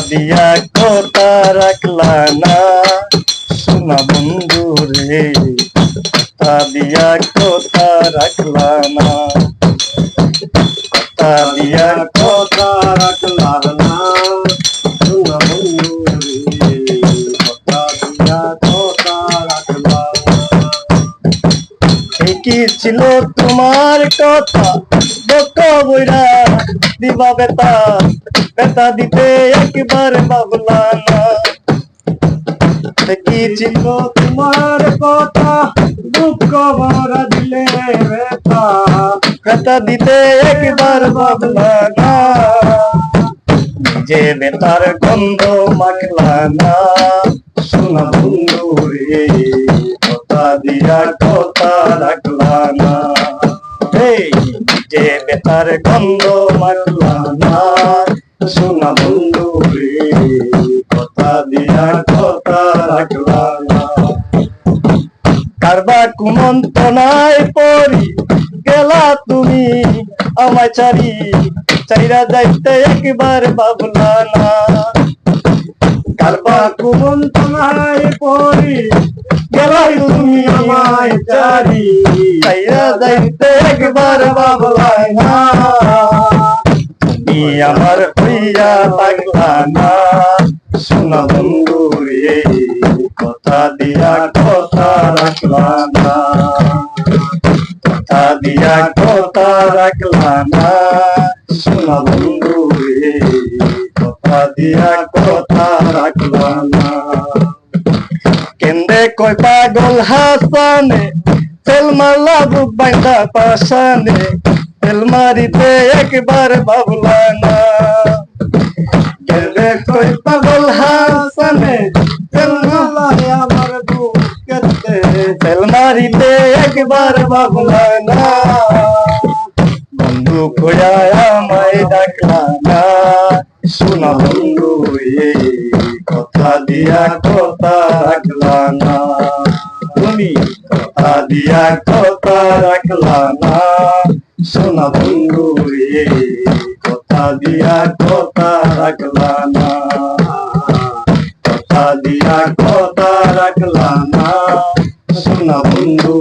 দিয়া কথা রাখলা না সোনা বন্ধু রে, কথা দিয়া কথা রাখলা না, কথা দিয়া কথা রাখলা না সোনা বন্ধু রে, কথা দিয়া কথা রাখলা না। কি ছিল তোমার কথা দুঃখ বইরা দিবা বেতা, বেতা দিতে একবার ভাবলা না। কি ছিল তোমার কথা দুঃখ ভরা দিলে বেতা, বেতা দিতে একবার ভাবলা না। নিজে বেতার গন্ধ মাখলা না সোনা বন্ধু রে, কথা দিয়া কথা রাখলা না। নিজে বেতার গন্ধ মাখলা না সোনা বন্ধু রে, কথা দিয়া কথা রাখলা না। কারবা কুমন্ত্রণায় পড়ি গেলা তুমি আমায় চারি, চাইরা যাইতে একবার ভাবলা না। কারবা কুমন্ত্রণায় পড়ি গেলা তুমি আমায় চারি, চাইরা যাইতে একবার ভাবলা না। তুমি আমার হইয়া লাগলা না সোনা বন্ধু রে, কথা দিয়া কথা রাখলা না, কথা দিয়া কথা রাখলা না সোনা বন্ধু রে, কথা দিয়া কথা রাখলা না। কেন্দে কই পাগল হাসানে তেল মারলা বুক বাইন্দা পাশানে, তেল মারিতে একবার ভাবলা না। কেন্দে কই পাগল হাসানে তেল মারলা আমার বুকেতে, তেল মারিতে একবার ভাবলা না। বন্ধু খোঁজা আমায় ডাকলা না সোনা বন্ধু রে, কথা দিয়া কথা রাখলা না। তুমি কথা দিয়া কথা রাখলা না সোনা বন্ধু রে, কথা দিয়া কথা রাখলা না, কথা দিয়া কথা রাখলা না সোনা বন্ধু।